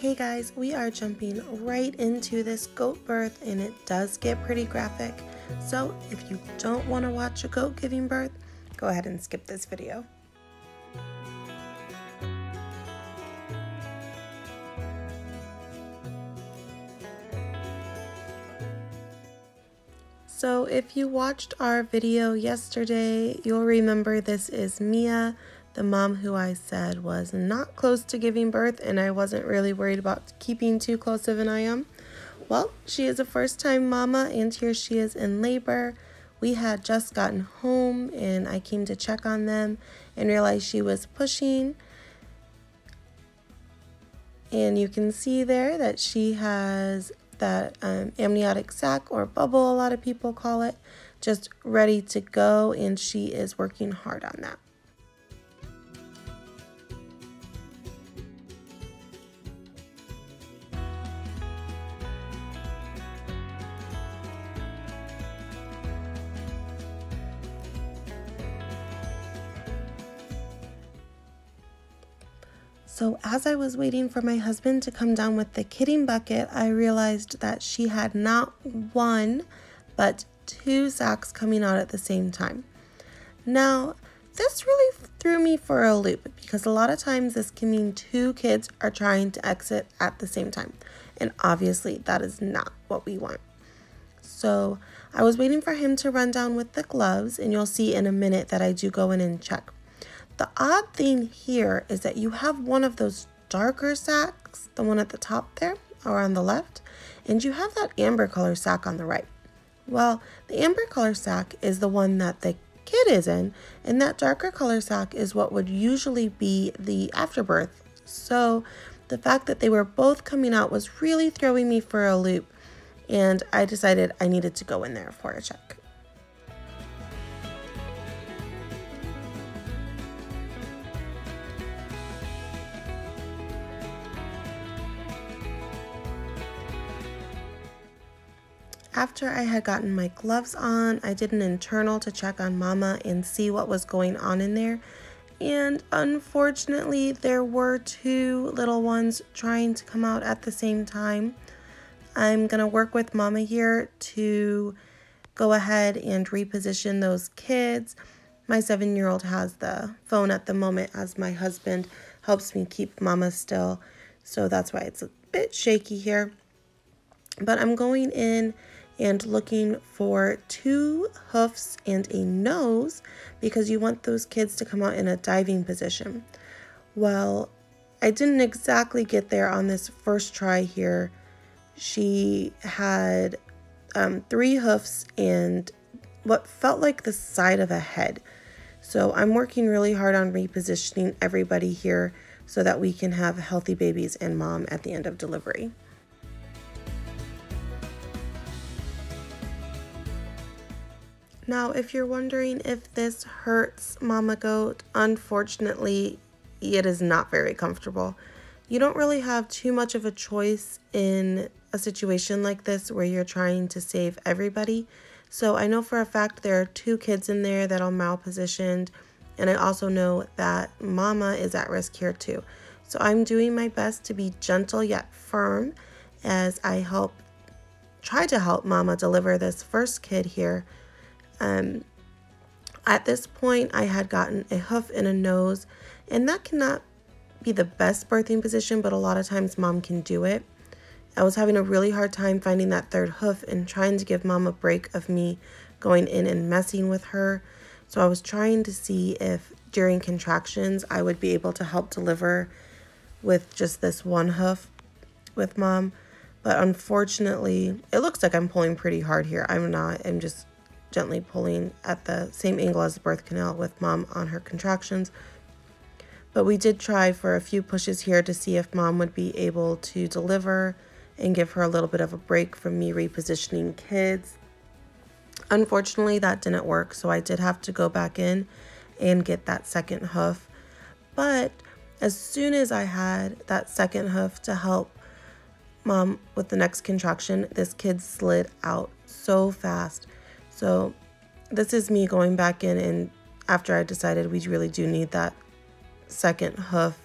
Hey guys, we are jumping right into this goat birth and it does get pretty graphic. So if you don't want to watch a goat giving birth, go ahead and skip this video. So if you watched our video yesterday, you'll remember this is Mia, the mom who I said was not close to giving birth and I wasn't really worried about keeping too close of an eye on. Well, she is a first-time mama and here she is in labor. We had just gotten home and I came to check on them and realized she was pushing. And you can see there that she has that amniotic sac or bubble, a lot of people call it, just ready to go, and she is working hard on that. So as I was waiting for my husband to come down with the kidding bucket, I realized that she had not one, but two sacs coming out at the same time. Now, this really threw me for a loop because a lot of times this can mean two kids are trying to exit at the same time. And obviously that is not what we want. So I was waiting for him to run down with the gloves, and you'll see in a minute that I do go in and check. The odd thing here is that you have one of those darker sacs, the one at the top there or on the left, and you have that amber color sac on the right. Well, the amber color sac is the one that the kid is in, and that darker color sac is what would usually be the afterbirth. So the fact that they were both coming out was really throwing me for a loop, and I decided I needed to go in there for a check. After I had gotten my gloves on, I did an internal to check on Mama and see what was going on in there. And unfortunately, there were two little ones trying to come out at the same time. I'm going to work with Mama here to go ahead and reposition those kids. My 7-year-old has the phone at the moment as my husband helps me keep Mama still. So that's why it's a bit shaky here. But I'm going in and looking for two hoofs and a nose because you want those kids to come out in a diving position. Well, I didn't exactly get there on this first try here. She had 3 hoofs and what felt like the side of a head. So I'm working really hard on repositioning everybody here so that we can have healthy babies and mom at the end of delivery. Now, if you're wondering if this hurts Mama Goat, unfortunately, it is not very comfortable. You don't really have too much of a choice in a situation like this where you're trying to save everybody. So I know for a fact there are 2 kids in there that are malpositioned, and I also know that Mama is at risk here too. So I'm doing my best to be gentle yet firm as I try to help Mama deliver this first kid here. At this point, I had gotten a hoof and a nose, and that cannot be the best birthing position, but a lot of times mom can do it. I was having a really hard time finding that third hoof and trying to give mom a break of me going in and messing with her. So I was trying to see if during contractions I would be able to help deliver with just this one hoof with mom. But unfortunately, it looks like I'm pulling pretty hard here. I'm not. I'm just gently pulling at the same angle as the birth canal with mom on her contractions. But we did try for a few pushes here to see if mom would be able to deliver and give her a little bit of a break from me repositioning kids. Unfortunately, that didn't work, so I did have to go back in and get that second hoof. But as soon as I had that second hoof to help mom with the next contraction, this kid slid out so fast. So this is me going back in, and after I decided we really do need that second hoof.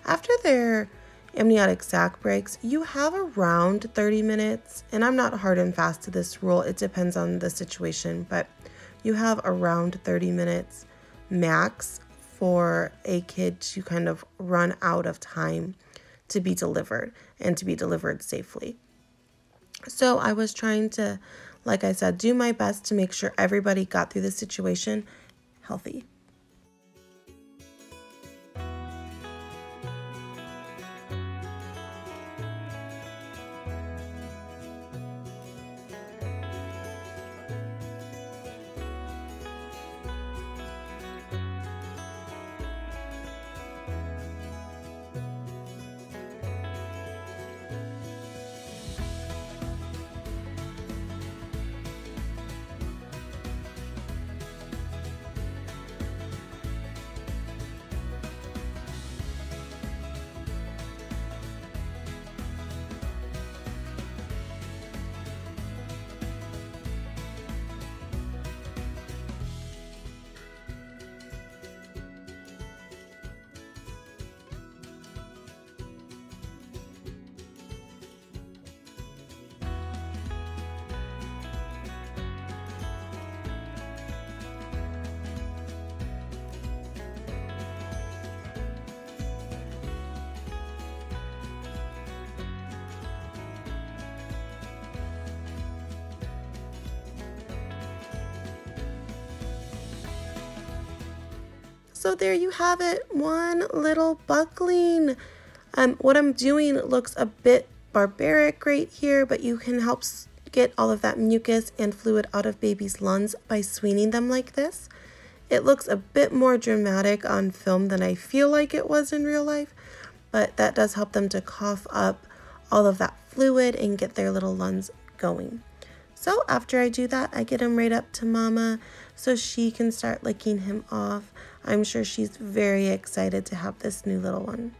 After they're amniotic sac breaks, you have around 30 minutes. And I'm not hard and fast to this rule. It depends on the situation, but you have around 30 minutes max for a kid to kind of run out of time to be delivered and to be delivered safely. So I was trying to, like I said, do my best to make sure everybody got through the situation healthy. So there you have it, one little buckling. What I'm doing looks a bit barbaric right here, but you can help get all of that mucus and fluid out of baby's lungs by sweening them like this. It looks a bit more dramatic on film than I feel like it was in real life, but that does help them to cough up all of that fluid and get their little lungs going. So after I do that, I get him right up to Mama so she can start licking him off. I'm sure she's very excited to have this new little one.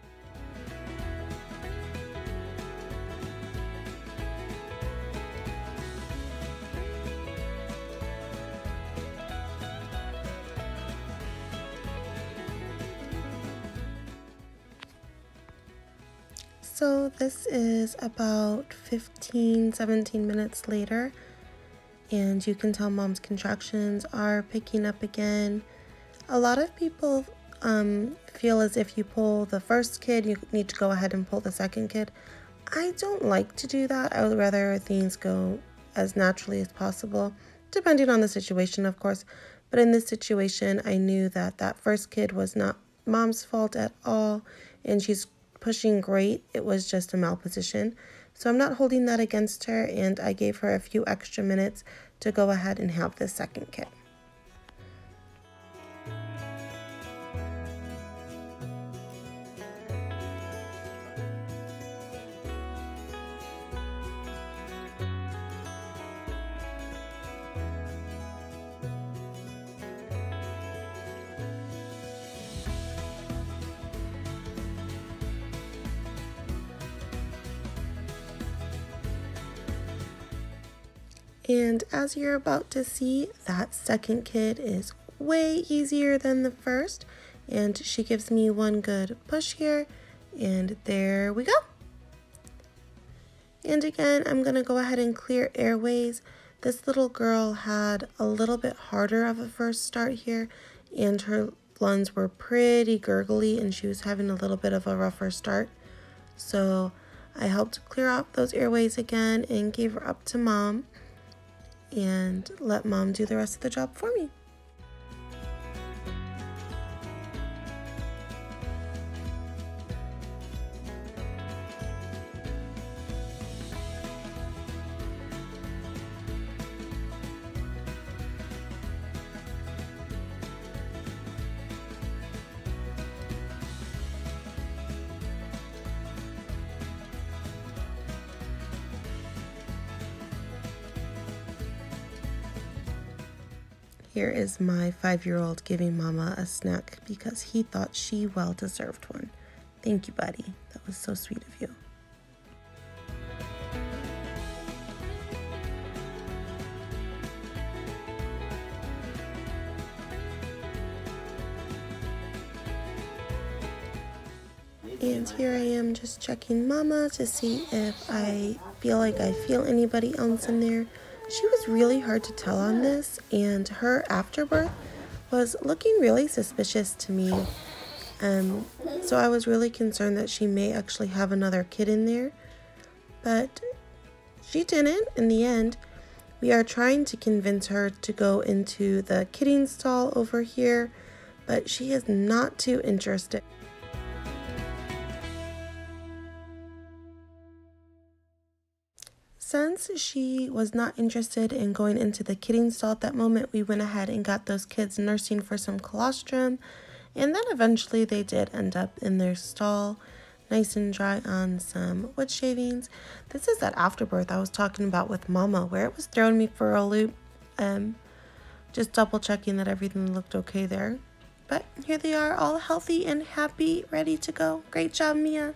So this is about 15-17 minutes later, and you can tell Mom's contractions are picking up again. A lot of people feel as if you pull the first kid, you need to go ahead and pull the second kid. I don't like to do that. I would rather things go as naturally as possible, depending on the situation, of course. But in this situation, I knew that that first kid was not Mom's fault at all, and she's pushing great. It was just a malposition. So I'm not holding that against her, and I gave her a few extra minutes to go ahead and have the second kid. And as you're about to see, that second kid is way easier than the first. And she gives me one good push here, and there we go. And again, I'm going to go ahead and clear airways. This little girl had a little bit harder of a first start here, and her lungs were pretty gurgly, and she was having a little bit of a rougher start. So I helped clear out those airways again and gave her up to Mom, and let Mom do the rest of the job for me. Here is my 5-year-old giving Mama a snack because he thought she well deserved one. Thank you, buddy. That was so sweet of you. And here I am just checking Mama to see if I feel anybody else in there. She was really hard to tell on this, and her afterbirth was looking really suspicious to me. So I was really concerned that she may actually have another kid in there, but she didn't in the end. We are trying to convince her to go into the kidding stall over here, but she is not too interested. Since she was not interested in going into the kidding stall at that moment, we went ahead and got those kids nursing for some colostrum, and then eventually they did end up in their stall, nice and dry on some wood shavings. This is that afterbirth I was talking about with Mama, where it was throwing me for a loop. Just double checking that everything looked okay there. But here they are, all healthy and happy, ready to go. Great job, Mia.